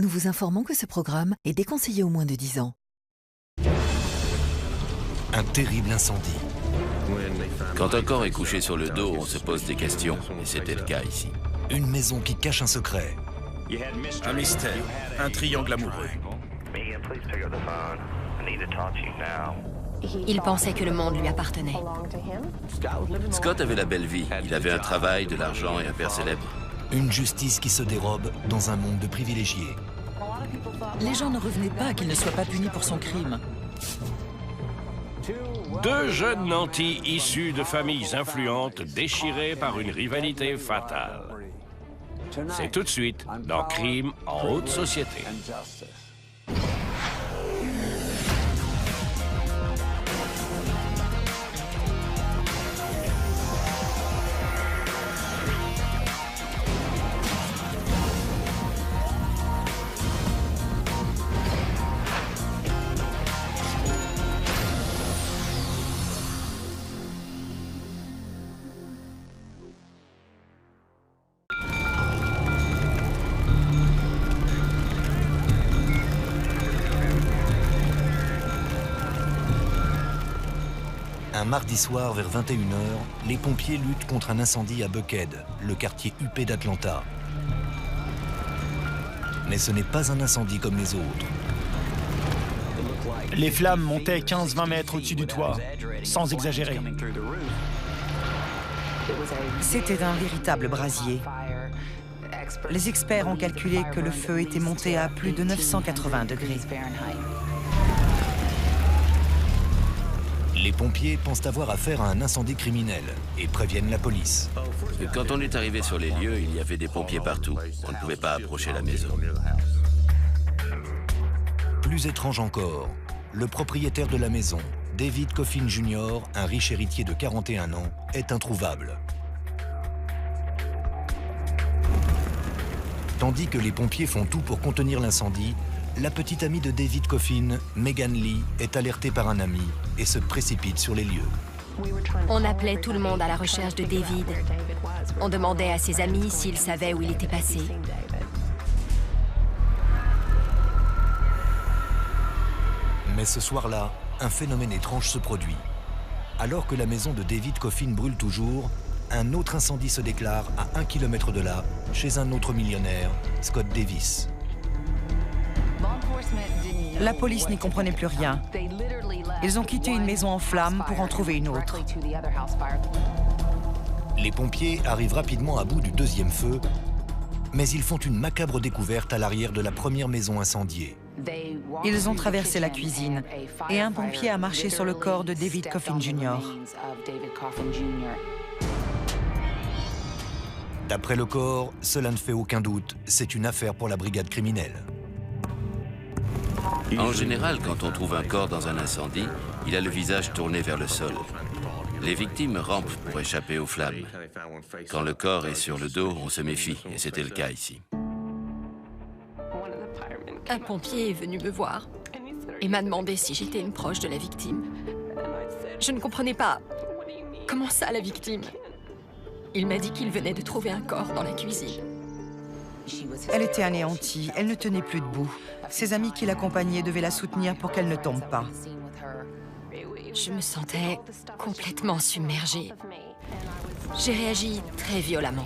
Nous vous informons que ce programme est déconseillé aux moins de 10 ans. Un terrible incendie. Quand un corps est couché sur le dos, on se pose des questions, et c'était le cas ici. Une maison qui cache un secret. Un mystère, un triangle amoureux. Il pensait que le monde lui appartenait. Scott avait la belle vie. Il avait un travail, de l'argent et un père célèbre. Une justice qui se dérobe dans un monde de privilégiés. Les gens ne revenaient pas qu'il ne soit pas puni pour son crime. Deux jeunes nantis issus de familles influentes déchirés par une rivalité fatale. C'est tout de suite dans Crime en haute société. Un mardi soir vers 21 h, les pompiers luttent contre un incendie à Buckhead, le quartier huppé d'Atlanta. Mais ce n'est pas un incendie comme les autres. Les flammes montaient 15-20 mètres au-dessus du toit, sans exagérer. C'était un véritable brasier. Les experts ont calculé que le feu était monté à plus de 980 degrés. Les pompiers pensent avoir affaire à un incendie criminel et préviennent la police. Et quand on est arrivé sur les lieux, il y avait des pompiers partout. On ne pouvait pas approcher la maison. Plus étrange encore, le propriétaire de la maison, David Coffin Jr., un riche héritier de 41 ans, est introuvable. Tandis que les pompiers font tout pour contenir l'incendie, la petite amie de David Coffin, Megan Lee, est alertée par un ami et se précipite sur les lieux. On appelait tout le monde à la recherche de David. On demandait à ses amis s'ils savaient où il était passé. Mais ce soir-là, un phénomène étrange se produit. Alors que la maison de David Coffin brûle toujours, un autre incendie se déclare à 1 km de là, chez un autre millionnaire, Scott Davis. La police n'y comprenait plus rien. Ils ont quitté une maison en flammes pour en trouver une autre. Les pompiers arrivent rapidement à bout du deuxième feu, mais ils font une macabre découverte à l'arrière de la première maison incendiée. Ils ont traversé la cuisine et un pompier a marché sur le corps de David Coffin Jr. D'après le corps, cela ne fait aucun doute, c'est une affaire pour la brigade criminelle. En général, quand on trouve un corps dans un incendie, il a le visage tourné vers le sol. Les victimes rampent pour échapper aux flammes. Quand le corps est sur le dos, on se méfie, et c'était le cas ici. Un pompier est venu me voir et m'a demandé si j'étais une proche de la victime. Je ne comprenais pas. Comment ça, la victime? Il m'a dit qu'il venait de trouver un corps dans la cuisine. Elle était anéantie, elle ne tenait plus debout. Ses amis qui l'accompagnaient devaient la soutenir pour qu'elle ne tombe pas. Je me sentais complètement submergée. J'ai réagi très violemment.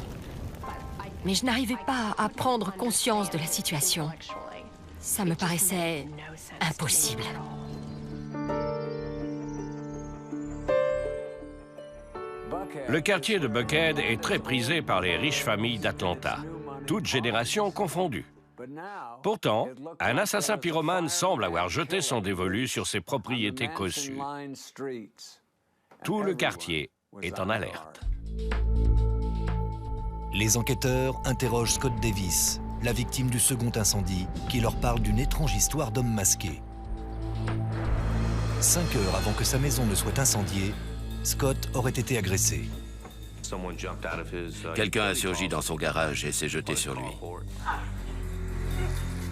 Mais je n'arrivais pas à prendre conscience de la situation. Ça me paraissait impossible. Le quartier de Buckhead est très prisé par les riches familles d'Atlanta, toutes générations confondues. Pourtant, un assassin pyromane semble avoir jeté son dévolu sur ses propriétés cossues. Tout le quartier est en alerte. Les enquêteurs interrogent Scott Davis, la victime du second incendie, qui leur parle d'une étrange histoire d'homme masqué. 5 heures avant que sa maison ne soit incendiée, Scott aurait été agressé. Quelqu'un a surgi dans son garage et s'est jeté sur lui.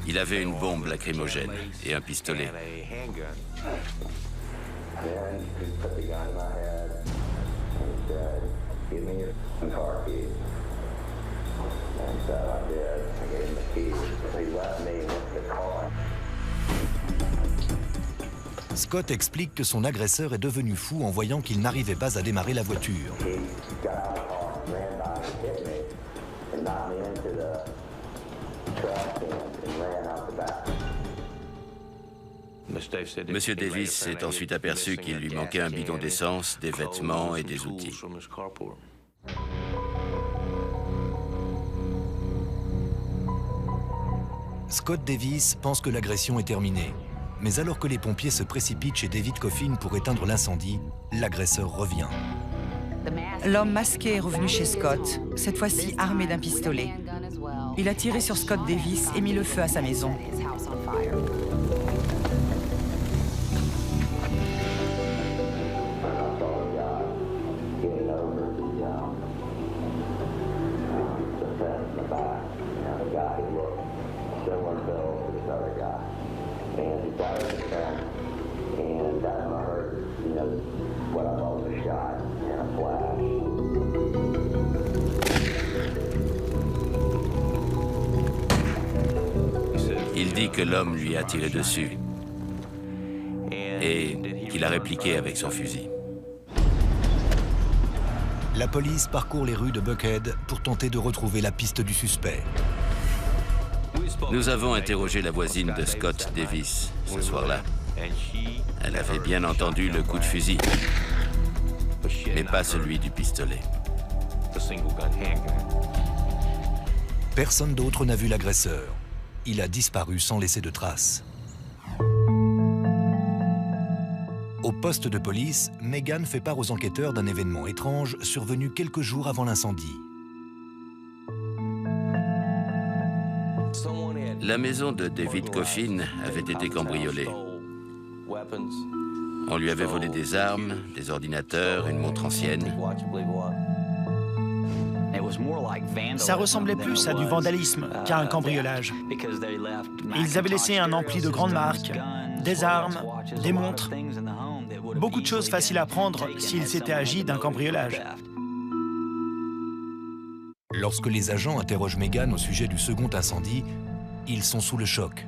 Il avait une bombe lacrymogène et un pistolet. Scott explique que son agresseur est devenu fou en voyant qu'il n'arrivait pas à démarrer la voiture. Monsieur Davis s'est ensuite aperçu qu'il lui manquait un bidon d'essence, des vêtements et des outils. Scott Davis pense que l'agression est terminée. Mais alors que les pompiers se précipitent chez David Coffin pour éteindre l'incendie, l'agresseur revient. L'homme masqué est revenu chez Scott, cette fois-ci armé d'un pistolet. Il a tiré sur Scott Davis et mis le feu à sa maison. Il dit que l'homme lui a tiré dessus et qu'il a répliqué avec son fusil. La police parcourt les rues de Buckhead pour tenter de retrouver la piste du suspect. Nous avons interrogé la voisine de Scott Davis ce soir-là. Elle avait bien entendu le coup de fusil, mais pas celui du pistolet. Personne d'autre n'a vu l'agresseur. Il a disparu sans laisser de traces. Au poste de police, Megan fait part aux enquêteurs d'un événement étrange survenu quelques jours avant l'incendie. La maison de David Coffin avait été cambriolée. On lui avait volé des armes, des ordinateurs, une montre ancienne. Ça ressemblait plus à du vandalisme qu'à un cambriolage. Ils avaient laissé un ampli de grandes marques, des armes, des montres. Beaucoup de choses faciles à prendre s'il s'était agi d'un cambriolage. Lorsque les agents interrogent Megan au sujet du second incendie, ils sont sous le choc.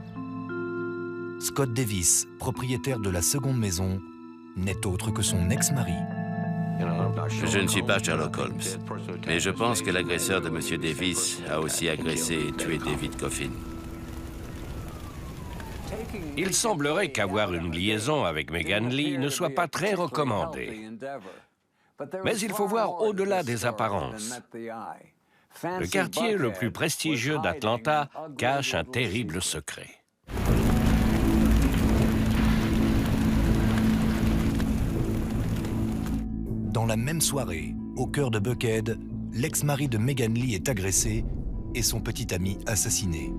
Scott Davis, propriétaire de la seconde maison, n'est autre que son ex-mari. Je ne suis pas Sherlock Holmes, mais je pense que l'agresseur de M. Davis a aussi agressé et tué David Coffin. Il semblerait qu'avoir une liaison avec Megan Lee ne soit pas très recommandé. Mais il faut voir au-delà des apparences. Le quartier le plus prestigieux d'Atlanta cache un terrible secret. Dans la même soirée, au cœur de Buckhead, l'ex-mari de Megan Lee est agressé et son petit ami assassiné.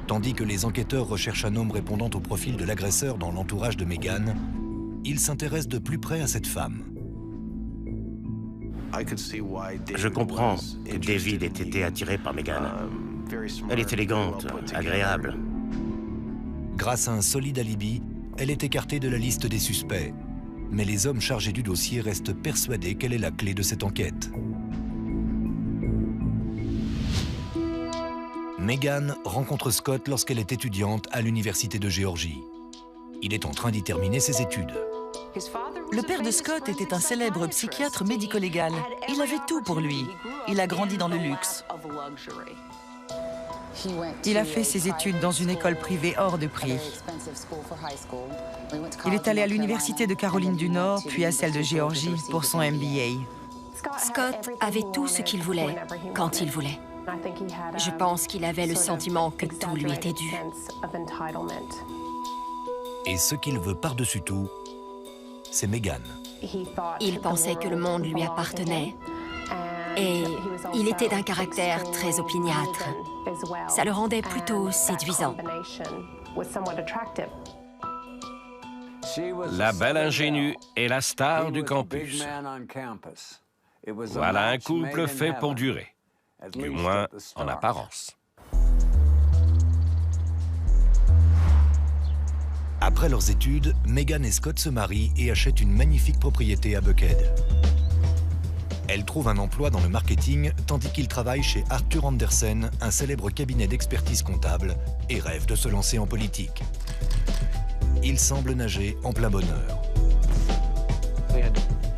Tandis que les enquêteurs recherchent un homme répondant au profil de l'agresseur dans l'entourage de Megan, ils s'intéressent de plus près à cette femme. Je comprends que David ait été attiré par Megan. Elle est élégante, agréable. Grâce à un solide alibi, elle est écartée de la liste des suspects. Mais les hommes chargés du dossier restent persuadés qu'elle est la clé de cette enquête. Megan rencontre Scott lorsqu'elle est étudiante à l'Université de Géorgie. Il est en train d'y terminer ses études. Le père de Scott était un célèbre psychiatre médico-légal. Il avait tout pour lui. Il a grandi dans le luxe. Il a fait ses études dans une école privée hors de prix. Il est allé à l'université de Caroline du Nord, puis à celle de Géorgie pour son MBA. Scott avait tout ce qu'il voulait, quand il voulait. Je pense qu'il avait le sentiment que tout lui était dû. Et ce qu'il veut par-dessus tout, c'est Megan. Il pensait que le monde lui appartenait. Et il était d'un caractère très opiniâtre. Ça le rendait plutôt séduisant. La belle ingénue est la star du campus. Voilà un couple fait pour durer, du moins en apparence. Après leurs études, Megan et Scott se marient et achètent une magnifique propriété à Buckhead. Elle trouve un emploi dans le marketing, tandis qu'il travaille chez Arthur Andersen, un célèbre cabinet d'expertise comptable, et rêve de se lancer en politique. il semble nager en plein bonheur.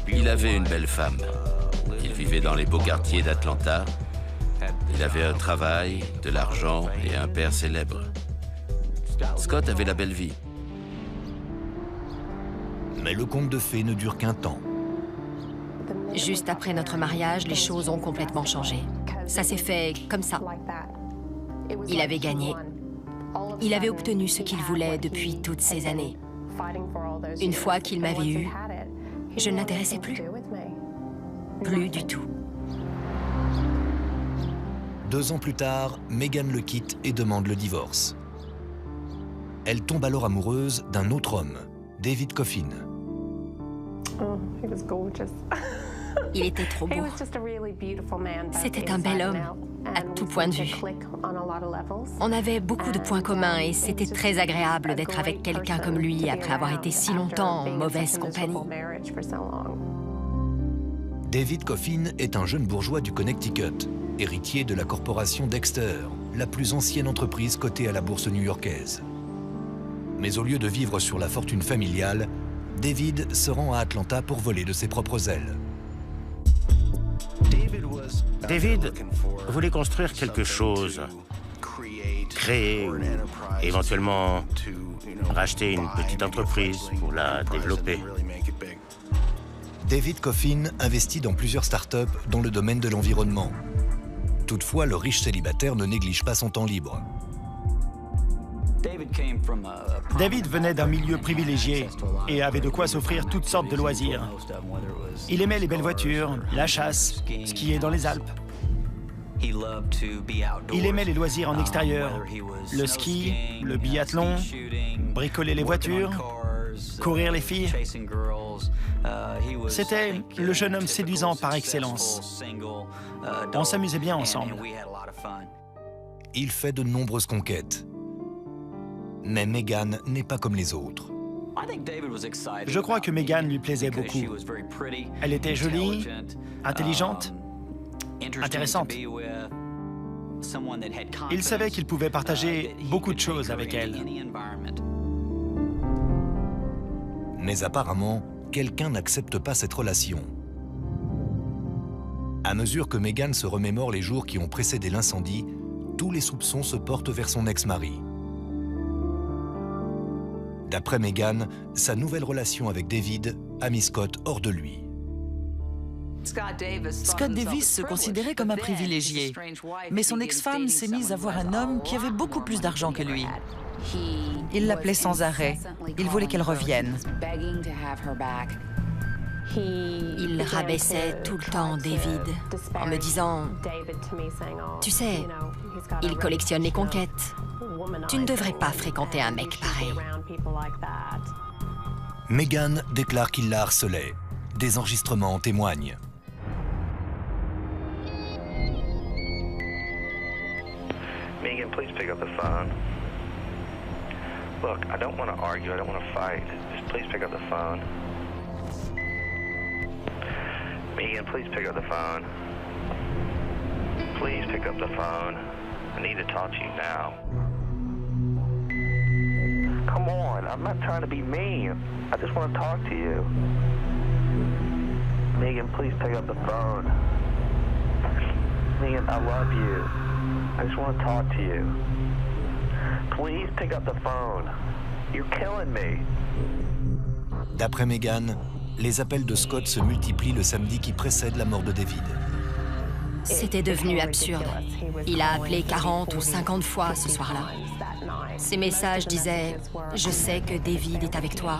Il avait une belle femme. Il vivait dans les beaux quartiers d'Atlanta. Il avait un travail, de l'argent et un père célèbre. Scott avait la belle vie. Mais le conte de fées ne dure qu'un temps. Juste après notre mariage, les choses ont complètement changé. Ça s'est fait comme ça. Il avait gagné. Il avait obtenu ce qu'il voulait depuis toutes ces années. Une fois qu'il m'avait eu, je ne l'intéressais plus. Plus du tout. 2 ans plus tard, Megan le quitte et demande le divorce. Elle tombe alors amoureuse d'un autre homme, David Coffin. Il était trop beau. C'était un bel homme, à tout point de vue. On avait beaucoup de points communs et c'était très agréable d'être avec quelqu'un comme lui après avoir été si longtemps en mauvaise compagnie. David Coffin est un jeune bourgeois du Connecticut, héritier de la corporation Dexter, la plus ancienne entreprise cotée à la bourse new-yorkaise. Mais au lieu de vivre sur la fortune familiale, David se rend à Atlanta pour voler de ses propres ailes. David voulait construire quelque chose, créer, ou éventuellement racheter une petite entreprise pour la développer. David Coffin investit dans plusieurs startups dans le domaine de l'environnement. Toutefois, le riche célibataire ne néglige pas son temps libre. David venait d'un milieu privilégié et avait de quoi s'offrir toutes sortes de loisirs. Il aimait les belles voitures, la chasse, skier dans les Alpes. Il aimait les loisirs en extérieur, le ski, le biathlon, bricoler les voitures, courir les filles. C'était le jeune homme séduisant par excellence. On s'amusait bien ensemble. Il fait de nombreuses conquêtes. Mais Megan n'est pas comme les autres. Je crois que Megan lui plaisait beaucoup. Elle était jolie, intelligente, intéressante. Il savait qu'il pouvait partager beaucoup de choses avec elle. Mais apparemment, quelqu'un n'accepte pas cette relation. À mesure que Megan se remémore les jours qui ont précédé l'incendie, tous les soupçons se portent vers son ex-mari. D'après Megan, sa nouvelle relation avec David a mis Scott hors de lui. Scott Davis se considérait comme un privilégié, mais son ex-femme s'est mise à voir un homme qui avait beaucoup plus d'argent que lui. Il l'appelait sans arrêt. Il voulait qu'elle revienne. Il rabaissait tout le temps David en me disant « Tu sais, il collectionne les conquêtes. Tu ne devrais pas fréquenter un mec pareil. » Megan déclare qu'il la harcelait. Des enregistrements en témoignent. Megan, please pick up the phone. Look, I don't want to argue, I don't want to fight. Just please pick up the phone. Megan, please pick up the phone. Please pick up the phone. I need to talk to you now. Come on, I'm not trying to be mean. I just want to talk to you. Megan, please pick up the phone. Megan, I love you. I just want to talk to you. Please pick up the phone. You're killing me. D'après Megan, les appels de Scott se multiplient le samedi qui précède la mort de David. C'était devenu absurde. Il a appelé 40 ou 50 fois ce soir-là. Ses messages disaient « Je sais que David est avec toi.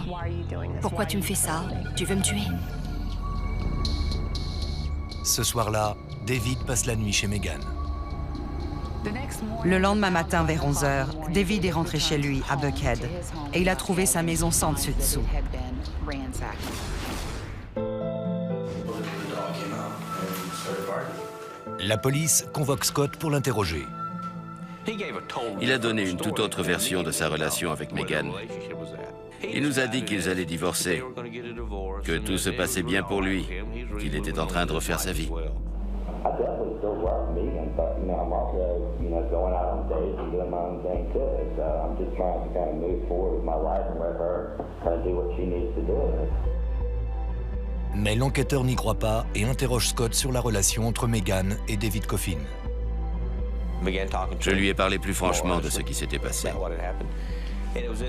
Pourquoi tu me fais ça? Tu veux me tuer? » Ce soir-là, David passe la nuit chez Megan. Le lendemain matin, vers 11 h, David est rentré chez lui, à Buckhead, et il a trouvé sa maison sans dessus-dessous. La police convoque Scott pour l'interroger. Il a donné une toute autre version de sa relation avec Megan. Il nous a dit qu'ils allaient divorcer, que tout se passait bien pour lui, qu'il était en train de refaire sa vie. definitely still love Megan, but I'm also, going out on dates and doing my own thing too. So I'm just trying to kind of move forward with my life and let her kind of do what she needs to do. Mais l'enquêteur n'y croit pas et interroge Scott sur la relation entre Megan et David Coffin. Je lui ai parlé plus franchement de ce qui s'était passé.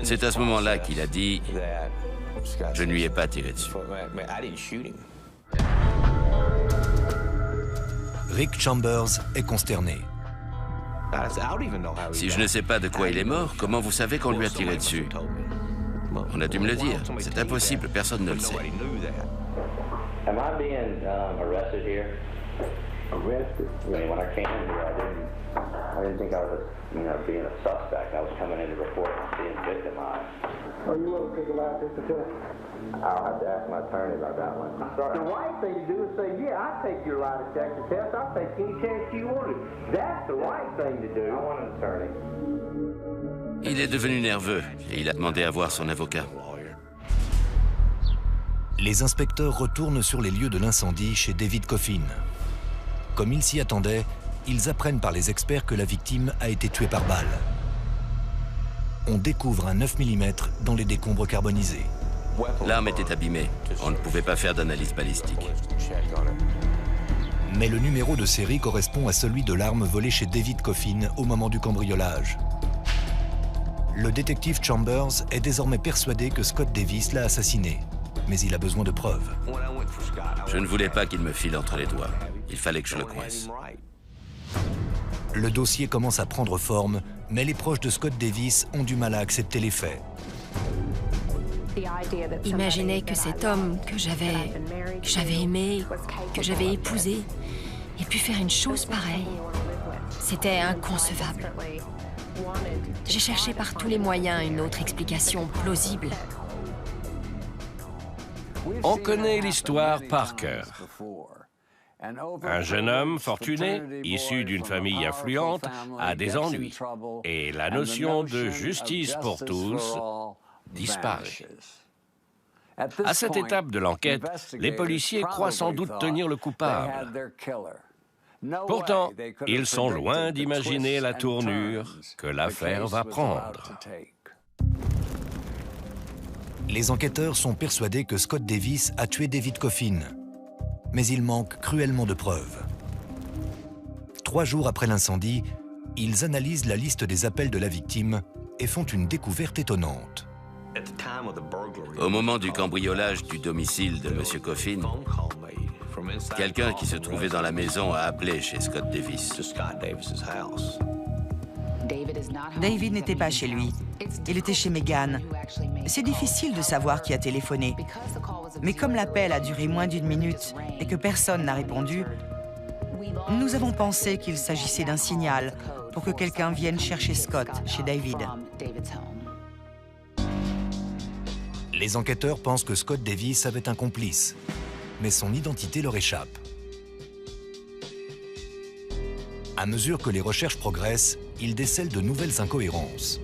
C'est à ce moment-là qu'il a dit « Je ne lui ai pas tiré dessus ». Rick Chambers est consterné. Si je ne sais pas de quoi il est mort, comment vous savez qu'on lui a tiré dessus? On a dû me le dire. C'est impossible, personne ne le sait. Am I being arrested here? Arrested? When I came in here, I didn't think I was, being a suspect. I was coming in to report and being victimized. Oh, you want to take a lie detector test? I'll have to ask my attorney about that one. The right thing to do is say, yeah, I'll take your lie detector test. I'll take any chance you wanted. That's the right thing to do. I want an attorney. Il est devenu nerveux et il a demandé à voir son avocat. Les inspecteurs retournent sur les lieux de l'incendie chez David Coffin. Comme ils s'y attendaient, ils apprennent par les experts que la victime a été tuée par balle. On découvre un 9 mm dans les décombres carbonisés. L'arme était abîmée. On ne pouvait pas faire d'analyse balistique. Mais le numéro de série correspond à celui de l'arme volée chez David Coffin au moment du cambriolage. Le détective Chambers est désormais persuadé que Scott Davis l'a assassiné, mais il a besoin de preuves. Je ne voulais pas qu'il me file entre les doigts. Il fallait que je le coince. Le dossier commence à prendre forme, mais les proches de Scott Davis ont du mal à accepter les faits. Imaginez que cet homme que j'avais aimé, que j'avais épousé, ait pu faire une chose pareille. C'était inconcevable. J'ai cherché par tous les moyens une autre explication plausible. On connaît l'histoire par cœur. Un jeune homme fortuné, issu d'une famille influente, a des ennuis. Et la notion de justice pour tous disparaît. À cette étape de l'enquête, les policiers croient sans doute tenir le coupable. Pourtant, ils sont loin d'imaginer la tournure que l'affaire va prendre. Les enquêteurs sont persuadés que Scott Davis a tué David Coffin, mais il manque cruellement de preuves. 3 jours après l'incendie, ils analysent la liste des appels de la victime et font une découverte étonnante. Au moment du cambriolage du domicile de M. Coffin, quelqu'un qui se trouvait dans la maison a appelé chez Scott Davis. David n'était pas chez lui. Il était chez Megan. C'est difficile de savoir qui a téléphoné. Mais comme l'appel a duré moins d'1 minute et que personne n'a répondu, nous avons pensé qu'il s'agissait d'un signal pour que quelqu'un vienne chercher Scott chez David. Les enquêteurs pensent que Scott Davis avait un complice, mais son identité leur échappe. À mesure que les recherches progressent, ils décèlent de nouvelles incohérences.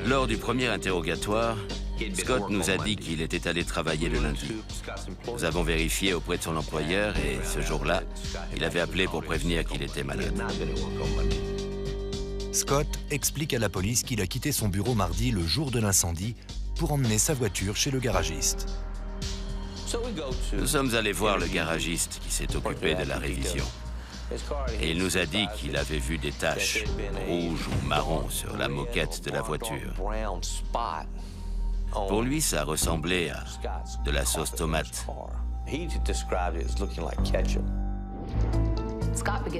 Lors du premier interrogatoire, Scott nous a dit qu'il était allé travailler le lundi. Nous avons vérifié auprès de son employeur et ce jour-là, il avait appelé pour prévenir qu'il était malade. Scott explique à la police qu'il a quitté son bureau mardi le jour de l'incendie pour emmener sa voiture chez le garagiste. Nous sommes allés voir le garagiste qui s'est occupé de la révision. Et il nous a dit qu'il avait vu des taches rouges ou marron sur la moquette de la voiture. Pour lui, ça ressemblait à de la sauce tomate.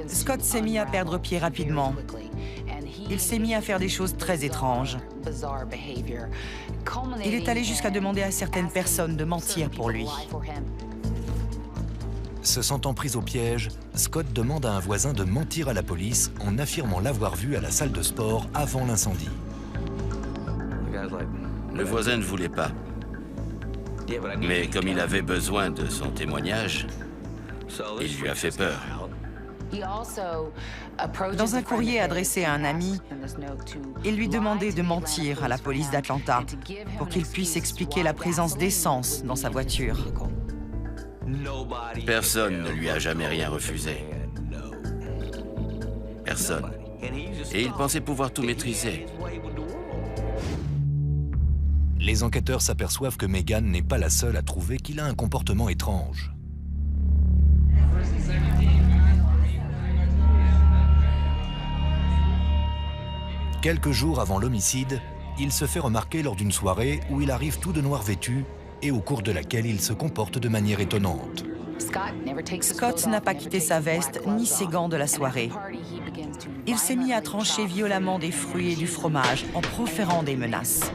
Scott s'est mis à perdre pied rapidement. Il s'est mis à faire des choses très étranges. Il est allé jusqu'à demander à certaines personnes de mentir pour lui. Se sentant pris au piège, Scott demande à un voisin de mentir à la police en affirmant l'avoir vu à la salle de sport avant l'incendie. Le voisin ne voulait pas. Mais comme il avait besoin de son témoignage, il lui a fait peur. Dans un courrier adressé à un ami, il lui demandait de mentir à la police d'Atlanta pour qu'il puisse expliquer la présence d'essence dans sa voiture. Personne ne lui a jamais rien refusé. Personne. Et il pensait pouvoir tout maîtriser. Les enquêteurs s'aperçoivent que Megan n'est pas la seule à trouver qu'il a un comportement étrange. Quelques jours avant l'homicide, il se fait remarquer lors d'une soirée où il arrive tout de noir vêtu et au cours de laquelle il se comporte de manière étonnante. Scott n'a pas quitté sa veste ni ses gants de la soirée. Il s'est mis à trancher violemment des fruits et du fromage en proférant des menaces.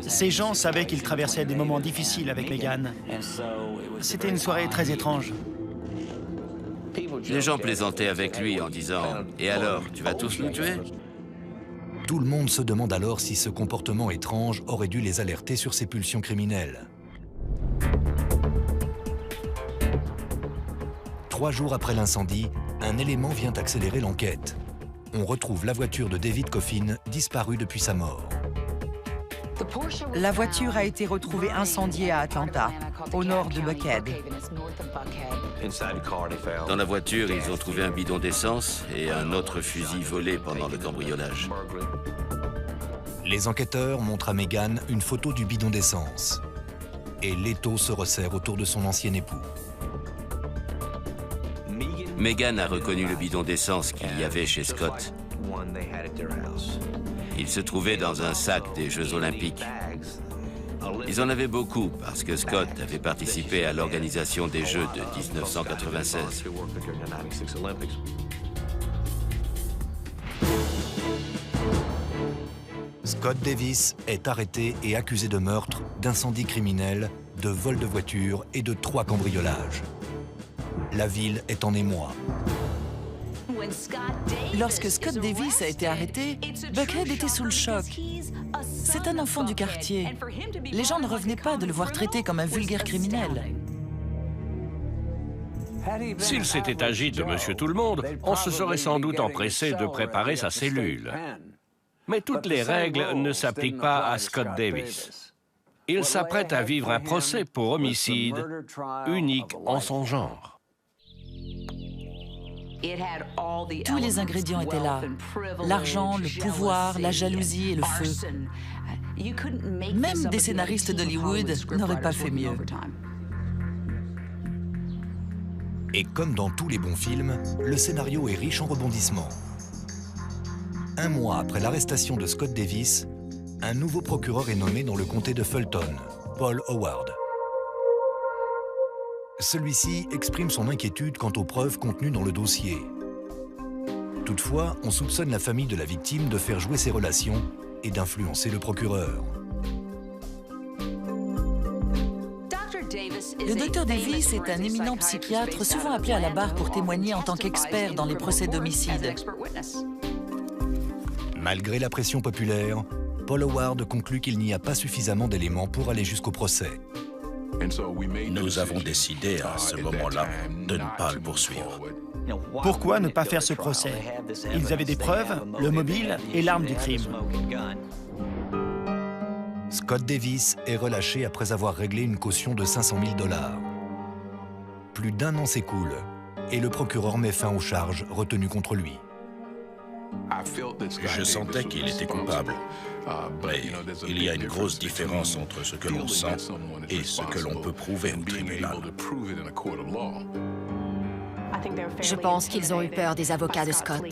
Ces gens savaient qu'il traversait des moments difficiles avec Megan. C'était une soirée très étrange. Les gens plaisantaient avec lui en disant « Et alors, tu vas tous nous tuer ?» Tout le monde se demande alors si ce comportement étrange aurait dû les alerter sur ses pulsions criminelles. 3 jours après l'incendie, un élément vient accélérer l'enquête. On retrouve la voiture de David Coffin, disparue depuis sa mort. La voiture a été retrouvée incendiée à Atlanta, au nord de Buckhead. Dans la voiture, ils ont trouvé un bidon d'essence et un autre fusil volé pendant le cambriolage. Les enquêteurs montrent à Megan une photo du bidon d'essence. Et l'étau se resserre autour de son ancien époux. Megan a reconnu le bidon d'essence qu'il y avait chez Scott. Il se trouvait dans un sac des Jeux Olympiques. Ils en avaient beaucoup parce que Scott avait participé à l'organisation des Jeux de 1996. Scott Davis est arrêté et accusé de meurtre, d'incendie criminel, de vol de voiture et de 3 cambriolages. La ville est en émoi. Lorsque Scott Davis a été arrêté, Buckhead était sous le choc. C'est un enfant du quartier. Les gens ne revenaient pas de le voir traité comme un vulgaire criminel. S'il s'était agi de Monsieur Tout-le-Monde, on se serait sans doute empressé de préparer sa cellule. Mais toutes les règles ne s'appliquent pas à Scott Davis. Il s'apprête à vivre un procès pour homicide unique en son genre. Tous les ingrédients étaient là. L'argent, le pouvoir, la jalousie et le feu. Même des scénaristes d'Hollywood n'auraient pas fait mieux. Et comme dans tous les bons films, le scénario est riche en rebondissements. 1 mois après l'arrestation de Scott Davis, un nouveau procureur est nommé dans le comté de Fulton, Paul Howard. Celui-ci exprime son inquiétude quant aux preuves contenues dans le dossier. Toutefois, on soupçonne la famille de la victime de faire jouer ses relations et d'influencer le procureur. Le docteur Davis est un éminent psychiatre souvent appelé à la barre pour témoigner en tant qu'expert dans les procès d'homicide. Malgré la pression populaire, Paul Howard conclut qu'il n'y a pas suffisamment d'éléments pour aller jusqu'au procès. Nous avons décidé à ce moment-là de ne pas le poursuivre. Pourquoi ne pas faire ce procès? Ils avaient des preuves, le mobile et l'arme du crime. Scott Davis est relâché après avoir réglé une caution de 500 000 $. Plus d'1 an s'écoule et le procureur met fin aux charges retenues contre lui. Je sentais qu'il était coupable. Mais il y a une grosse différence entre ce que l'on sent et ce que l'on peut prouver au tribunal. Je pense qu'ils ont eu peur des avocats de Scott.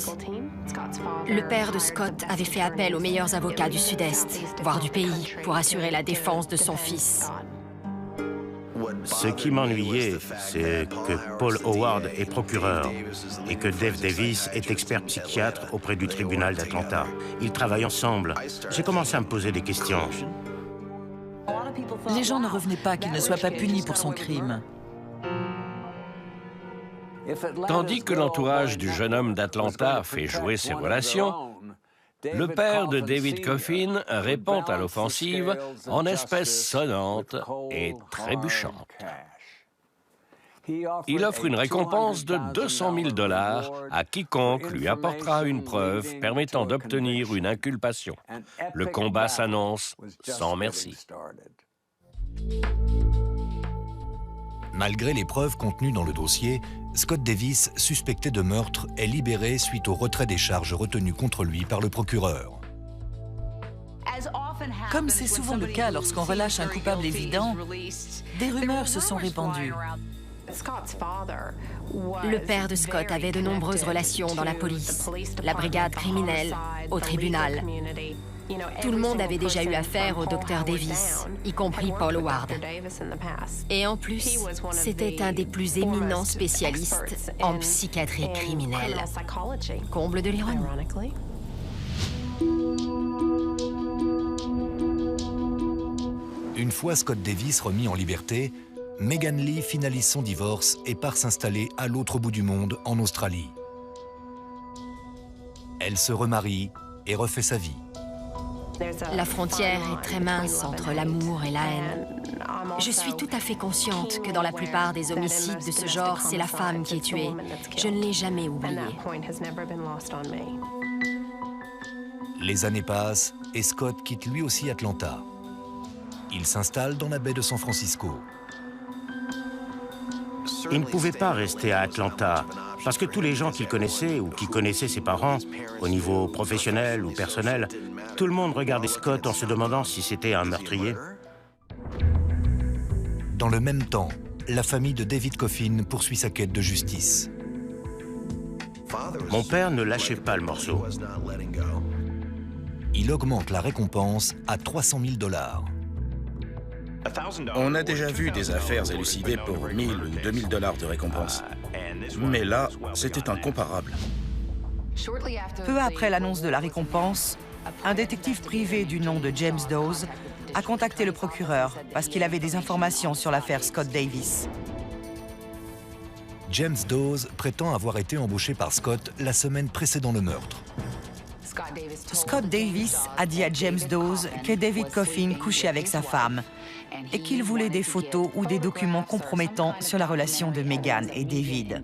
Le père de Scott avait fait appel aux meilleurs avocats du Sud-Est, voire du pays, pour assurer la défense de son fils. Ce qui m'ennuyait, c'est que Paul Howard est procureur et que Dave Davis est expert psychiatre auprès du tribunal d'Atlanta. Ils travaillent ensemble. J'ai commencé à me poser des questions. Les gens ne revenaient pas qu'il ne soit pas puni pour son crime. Tandis que l'entourage du jeune homme d'Atlanta fait jouer ses relations, le père de David Coffin répond à l'offensive en espèces sonnantes et trébuchantes. Il offre une récompense de 200 000 $ à quiconque lui apportera une preuve permettant d'obtenir une inculpation. Le combat s'annonce sans merci. Malgré les preuves contenues dans le dossier, Scott Davis, suspecté de meurtre, est libéré suite au retrait des charges retenues contre lui par le procureur. Comme c'est souvent le cas lorsqu'on relâche un coupable évident, des rumeurs se sont répandues. Le père de Scott avait de nombreuses relations dans la police, la brigade criminelle, au tribunal. Tout le monde avait déjà eu affaire au docteur Davis, y compris Paul Howard. Et en plus, c'était un des plus éminents spécialistes en psychiatrie criminelle. Comble de l'ironie. Une fois Scott Davis remis en liberté, Megan Lee finalise son divorce et part s'installer à l'autre bout du monde, en Australie. Elle se remarie et refait sa vie. La frontière est très mince entre l'amour et la haine. Je suis tout à fait consciente que dans la plupart des homicides de ce genre, c'est la femme qui est tuée. Je ne l'ai jamais oublié. Les années passent et Scott quitte lui aussi Atlanta. Il s'installe dans la baie de San Francisco. Il ne pouvait pas rester à Atlanta, parce que tous les gens qu'il connaissait ou qui connaissaient ses parents, au niveau professionnel ou personnel, tout le monde regardait Scott en se demandant si c'était un meurtrier. Dans le même temps, la famille de David Coffin poursuit sa quête de justice. Mon père ne lâchait pas le morceau. Il augmente la récompense à 300 000 $. On a déjà vu des affaires élucidées pour 1 000 ou 2 000 $ de récompense. Mais là, c'était incomparable. Peu après l'annonce de la récompense, un détective privé du nom de James Dawes a contacté le procureur parce qu'il avait des informations sur l'affaire Scott Davis. James Dawes prétend avoir été embauché par Scott la semaine précédant le meurtre. Scott Davis a dit à James Dawes que David Coffin couchait avec sa femme et qu'il voulait des photos ou des documents compromettants sur la relation de Megan et David.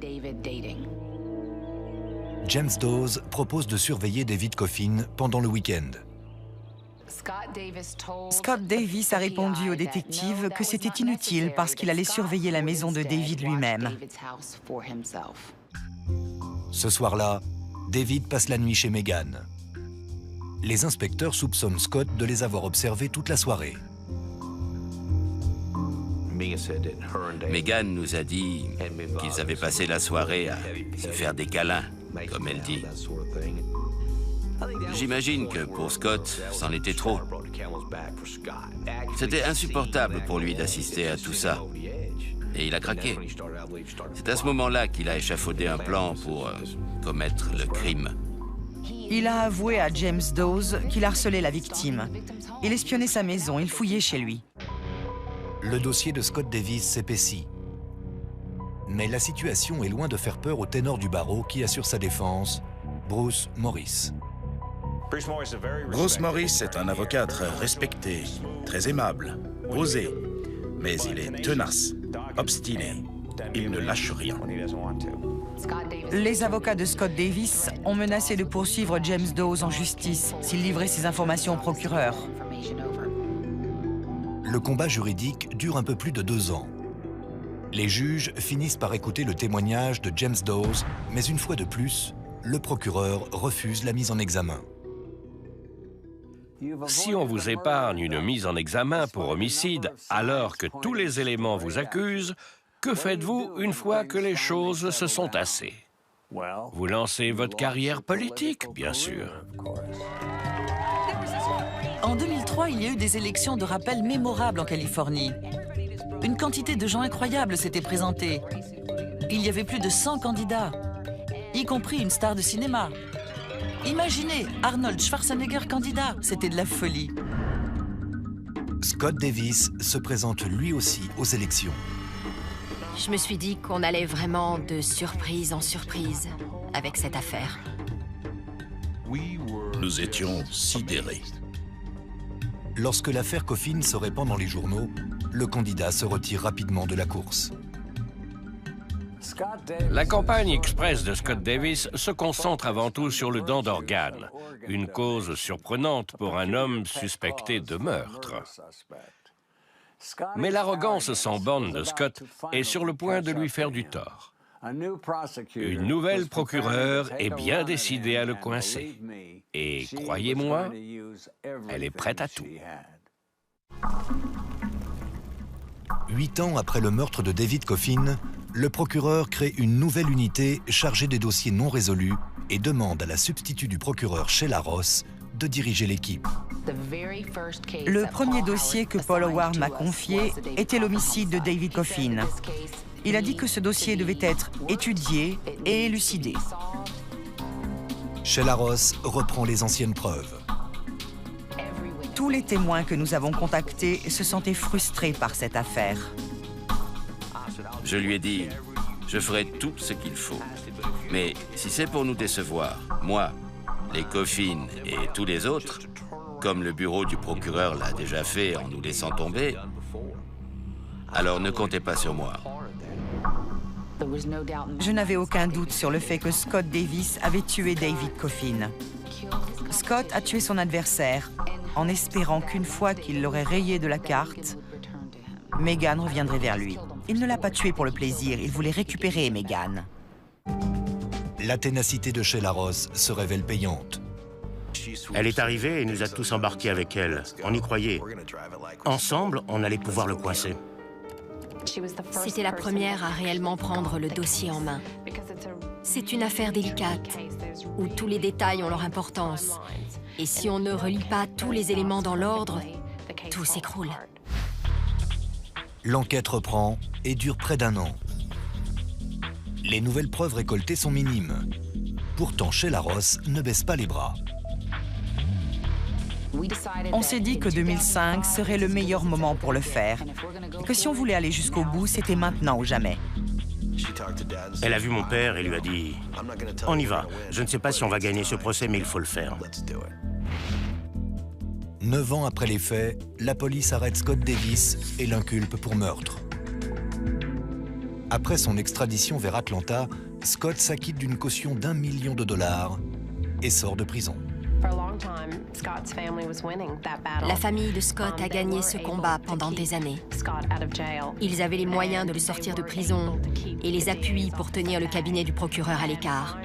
James Dawes propose de surveiller David Coffin pendant le week-end. Scott Davis a répondu au détective que c'était inutile parce qu'il allait surveiller la maison de David lui-même. Ce soir-là, David passe la nuit chez Megan. Les inspecteurs soupçonnent Scott de les avoir observés toute la soirée. Megan nous a dit qu'ils avaient passé la soirée à se faire des câlins, comme elle dit. J'imagine que pour Scott, c'en était trop. C'était insupportable pour lui d'assister à tout ça. Et il a craqué. C'est à ce moment-là qu'il a échafaudé un plan pour commettre le crime. Il a avoué à James Dawes qu'il harcelait la victime. Il espionnait sa maison, il fouillait chez lui. Le dossier de Scott Davis s'épaissit. Mais la situation est loin de faire peur au ténor du barreau qui assure sa défense, Bruce Morris. Bruce Morris est un avocat très respecté, très aimable, osé, mais il est tenace, obstiné. Il ne lâche rien. Les avocats de Scott Davis ont menacé de poursuivre James Dawes en justice s'il livrait ses informations au procureur. Le combat juridique dure un peu plus de 2 ans. Les juges finissent par écouter le témoignage de James Dawes, mais une fois de plus, le procureur refuse la mise en examen. Si on vous épargne une mise en examen pour homicide alors que tous les éléments vous accusent, que faites-vous une fois que les choses se sont tassées? Vous lancez votre carrière politique, bien sûr. En 2003, il y a eu des élections de rappel mémorables en Californie. Une quantité de gens incroyables s'était présentée. Il y avait plus de 100 candidats, y compris une star de cinéma. Imaginez, Arnold Schwarzenegger candidat, c'était de la folie. Scott Davis se présente lui aussi aux élections. Je me suis dit qu'on allait vraiment de surprise en surprise avec cette affaire. Nous étions sidérés. Lorsque l'affaire Coffin se répand dans les journaux, le candidat se retire rapidement de la course. La campagne express de Scott Davis se concentre avant tout sur le don d'organes, une cause surprenante pour un homme suspecté de meurtre. Mais l'arrogance sans borne de Scott est sur le point de lui faire du tort. Une nouvelle procureure est bien décidée à le coincer. Et croyez-moi, elle est prête à tout. 8 ans après le meurtre de David Coffin, le procureur crée une nouvelle unité chargée des dossiers non résolus et demande à la substitut du procureur Sheila Ross de diriger l'équipe. Le premier dossier que Paul Howard m'a confié était l'homicide de David Coffin. Il a dit que ce dossier devait être étudié et élucidé. Sheila Ross reprend les anciennes preuves. Tous les témoins que nous avons contactés se sentaient frustrés par cette affaire. Je lui ai dit, je ferai tout ce qu'il faut. Mais si c'est pour nous décevoir, moi, les Coffin et tous les autres, comme le bureau du procureur l'a déjà fait en nous laissant tomber, alors ne comptez pas sur moi. Je n'avais aucun doute sur le fait que Scott Davis avait tué David Coffin. Scott a tué son adversaire en espérant qu'une fois qu'il l'aurait rayé de la carte, Megan reviendrait vers lui. Il ne l'a pas tué pour le plaisir, il voulait récupérer Megan. La ténacité de Sheila Ross se révèle payante. Elle est arrivée et nous a tous embarqués avec elle. On y croyait. Ensemble, on allait pouvoir le coincer. C'était la première à réellement prendre le dossier en main. C'est une affaire délicate, où tous les détails ont leur importance. Et si on ne relie pas tous les éléments dans l'ordre, tout s'écroule. L'enquête reprend et dure près d'1 an. Les nouvelles preuves récoltées sont minimes. Pourtant, Sheila Ross ne baisse pas les bras. On s'est dit que 2005 serait le meilleur moment pour le faire. Et que si on voulait aller jusqu'au bout, c'était maintenant ou jamais. Elle a vu mon père et lui a dit « On y va. Je ne sais pas si on va gagner ce procès, mais il faut le faire. » 9 ans après les faits, la police arrête Scott Davis et l'inculpe pour meurtre. Après son extradition vers Atlanta, Scott s'acquitte d'une caution d'1 million de dollars et sort de prison. La famille de Scott a gagné ce combat pendant des années. Ils avaient les moyens de le sortir de prison et les appuis pour tenir le cabinet du procureur à l'écart.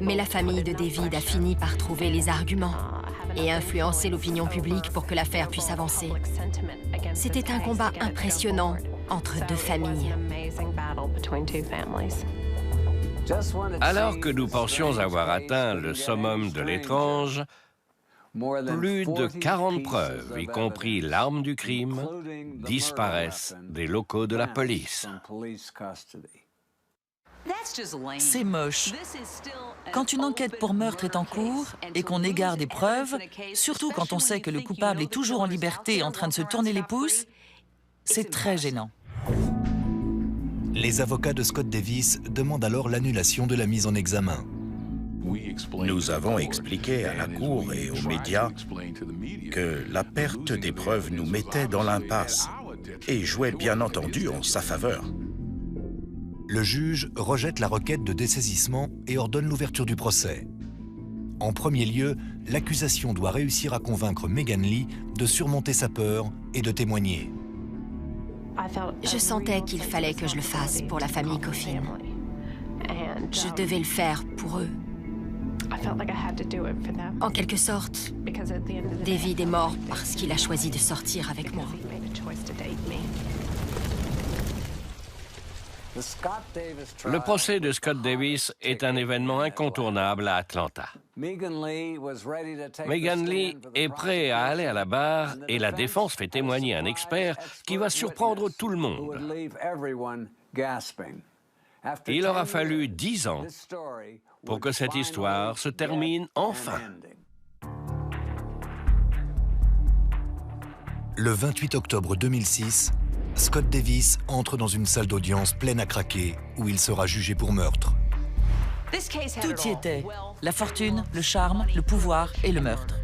Mais la famille de David a fini par trouver les arguments et influencer l'opinion publique pour que l'affaire puisse avancer. C'était un combat impressionnant entre deux familles. Alors que nous pensions avoir atteint le summum de l'étrange, plus de 40 preuves, y compris l'arme du crime, disparaissent des locaux de la police. C'est moche. Quand une enquête pour meurtre est en cours et qu'on égare des preuves, surtout quand on sait que le coupable est toujours en liberté en train de se tourner les pouces, c'est très gênant. Les avocats de Scott Davis demandent alors l'annulation de la mise en examen. Nous avons expliqué à la Cour et aux médias que la perte des preuves nous mettait dans l'impasse et jouait bien entendu en sa faveur. Le juge rejette la requête de dessaisissement et ordonne l'ouverture du procès. En premier lieu, l'accusation doit réussir à convaincre Megan Lee de surmonter sa peur et de témoigner. Je sentais qu'il fallait que je le fasse pour la famille Coffin. Je devais le faire pour eux. En quelque sorte, David est mort parce qu'il a choisi de sortir avec moi. Le procès de Scott Davis est un événement incontournable à Atlanta. Megan Lee est prêt à aller à la barre et la défense fait témoigner un expert qui va surprendre tout le monde. Il aura fallu 10 ans pour que cette histoire se termine enfin. Le 28 octobre 2006, Scott Davis entre dans une salle d'audience pleine à craquer où il sera jugé pour meurtre. Tout y était. La fortune, le charme, le pouvoir et le meurtre.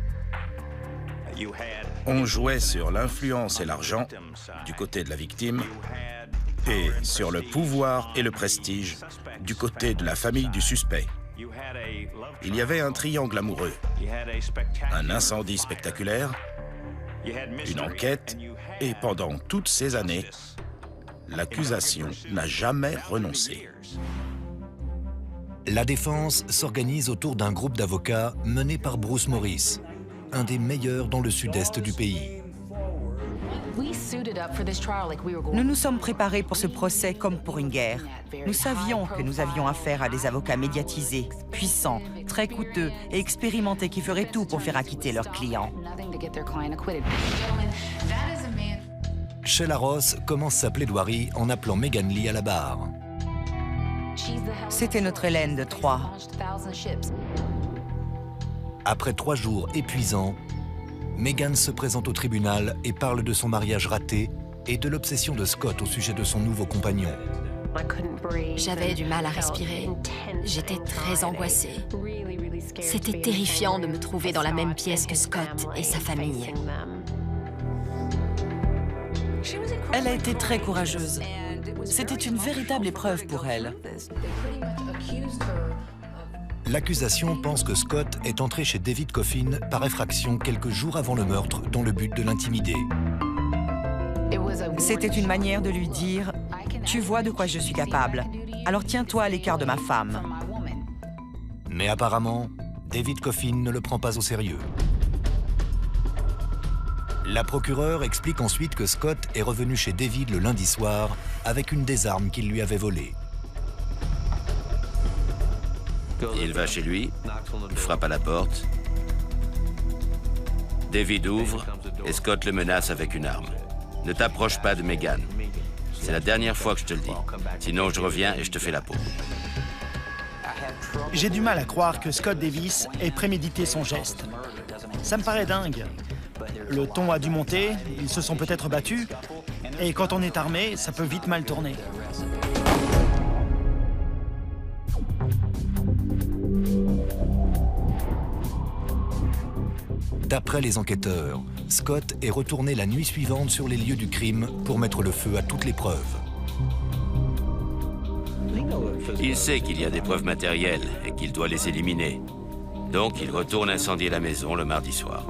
On jouait sur l'influence et l'argent du côté de la victime et sur le pouvoir et le prestige du côté de la famille du suspect. Il y avait un triangle amoureux, un incendie spectaculaire Une enquête, et pendant toutes ces années, l'accusation n'a jamais renoncé. La défense s'organise autour d'un groupe d'avocats mené par Bruce Morris, un des meilleurs dans le sud-est du pays. Nous nous sommes préparés pour ce procès comme pour une guerre. Nous savions que nous avions affaire à des avocats médiatisés, puissants, très coûteux et expérimentés qui feraient tout pour faire acquitter leurs clients. Sheila Ross commence sa plaidoirie en appelant Megan Lee à la barre. C'était notre Hélène de Troie. Après 3 jours épuisants, Megan se présente au tribunal et parle de son mariage raté et de l'obsession de Scott au sujet de son nouveau compagnon. J'avais du mal à respirer. J'étais très angoissée. C'était terrifiant de me trouver dans la même pièce que Scott et sa famille. Elle a été très courageuse. C'était une véritable épreuve pour elle. L'accusation pense que Scott est entré chez David Coffin par effraction quelques jours avant le meurtre dans le but de l'intimider. C'était une manière de lui dire « Tu vois de quoi je suis capable, alors tiens-toi à l'écart de ma femme. » Mais apparemment, David Coffin ne le prend pas au sérieux. La procureure explique ensuite que Scott est revenu chez David le lundi soir avec une des armes qu'il lui avait volées. Il va chez lui, frappe à la porte. David ouvre et Scott le menace avec une arme. Ne t'approche pas de Megan. C'est la dernière fois que je te le dis. Sinon, je reviens et je te fais la peau. J'ai du mal à croire que Scott Davis ait prémédité son geste. Ça me paraît dingue. Le ton a dû monter, ils se sont peut-être battus, et quand on est armé, ça peut vite mal tourner. D'après les enquêteurs, Scott est retourné la nuit suivante sur les lieux du crime pour mettre le feu à toutes les preuves. Il sait qu'il y a des preuves matérielles et qu'il doit les éliminer. Donc, il retourne incendier la maison le mardi soir.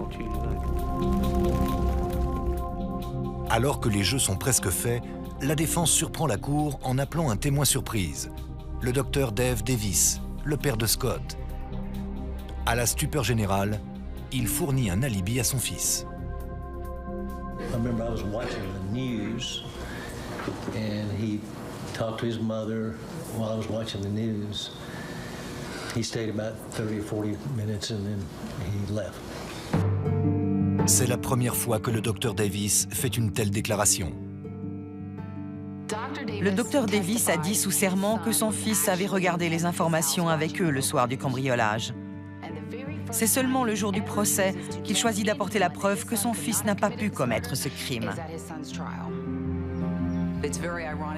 Alors que les jeux sont presque faits, la défense surprend la cour en appelant un témoin surprise, le docteur Dave Davis, le père de Scott. À la stupeur générale, il fournit un alibi à son fils. I remember I was watching the news and he talked to his mother while I was watching the news. He stayed about 30 or 40 minutes and then he left. C'est la première fois que le docteur Davis fait une telle déclaration. Le docteur Davis a dit sous serment que son fils avait regardé les informations avec eux le soir du cambriolage. C'est seulement le jour du procès qu'il choisit d'apporter la preuve que son fils n'a pas pu commettre ce crime.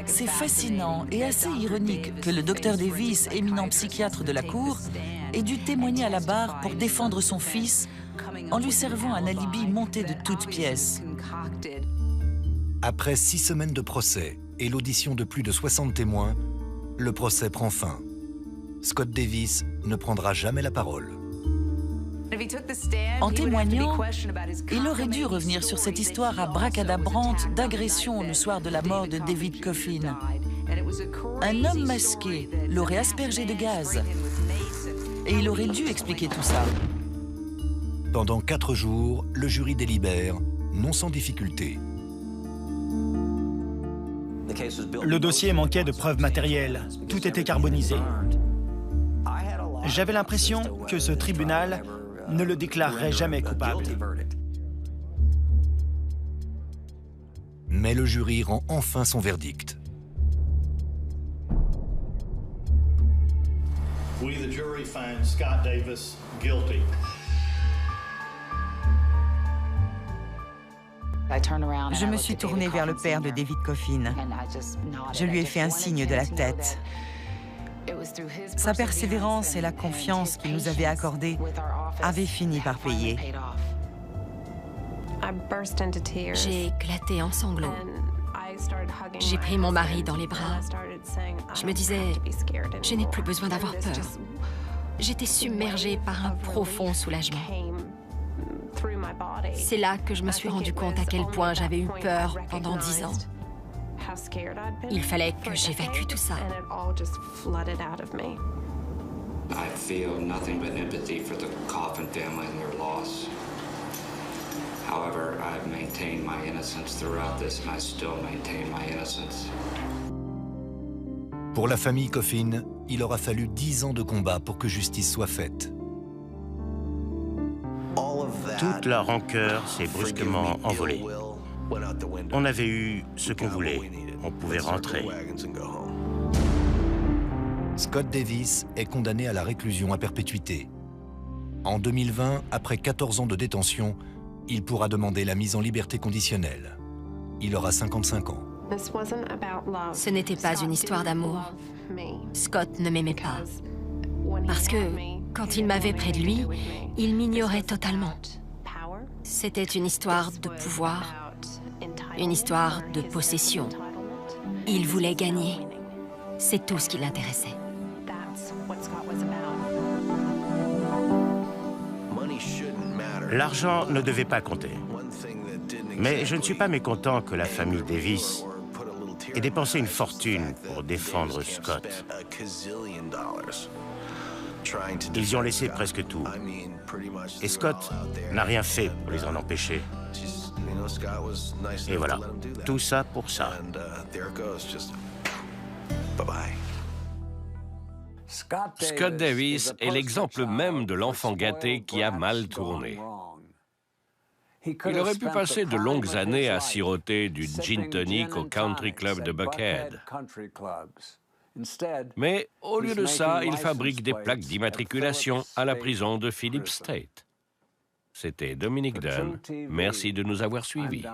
C'est fascinant et assez ironique que le docteur Davis, éminent psychiatre de la cour, ait dû témoigner à la barre pour défendre son fils en lui servant un alibi monté de toutes pièces. Après 6 semaines de procès et l'audition de plus de 60 témoins, le procès prend fin. Scott Davis ne prendra jamais la parole. En témoignant, il aurait dû revenir sur cette histoire abracadabrante d'agression le soir de la mort de David Coffin. Un homme masqué l'aurait aspergé de gaz. Et il aurait dû expliquer tout ça. Pendant 4 jours, le jury délibère, non sans difficulté. Le dossier manquait de preuves matérielles. Tout était carbonisé. J'avais l'impression que ce tribunal ne le déclarerait jamais coupable. Mais le jury rend enfin son verdict. We, the jury, find Scott Davis guilty. Je me suis tournée vers le père de David Coffin. Je lui ai fait un signe de la tête. Sa persévérance et la confiance qu'il nous avait accordée avaient fini par payer. J'ai éclaté en sanglots. J'ai pris mon mari dans les bras. Je me disais, je n'ai plus besoin d'avoir peur. J'étais submergée par un profond soulagement. C'est là que je me suis rendu compte à quel point j'avais eu peur pendant 10 ans. Il fallait que j'évacue tout ça. I feel nothing but empathy for the Coffin family and their loss. However, I've maintained my innocence throughout this, and I still maintain my innocence. Pour la famille Coffin, il aura fallu 10 ans de combat pour que justice soit faite. Toute la rancœur s'est brusquement envolée. On avait eu ce qu'on voulait. On pouvait rentrer. Scott Davis est condamné à la réclusion à perpétuité. En 2020, après 14 ans de détention, il pourra demander la mise en liberté conditionnelle. Il aura 55 ans. Ce n'était pas une histoire d'amour. Scott ne m'aimait pas. Parce que, quand il m'avait près de lui, il m'ignorait totalement. C'était une histoire de pouvoir, une histoire de possession. Il voulait gagner. C'est tout ce qui l'intéressait. L'argent ne devait pas compter. Mais je ne suis pas mécontent que la famille Davis ait dépensé une fortune pour défendre Scott. Ils y ont laissé presque tout. Et Scott n'a rien fait pour les en empêcher. Et voilà, tout ça pour ça. Scott Davis est l'exemple même de l'enfant gâté qui a mal tourné. Il aurait pu passer de longues années à siroter du gin tonic au country club de Buckhead. Mais au lieu de ça, il fabrique des plaques d'immatriculation à la prison de Phillips State. C'était Dominic Dunn. Merci de nous avoir suivis.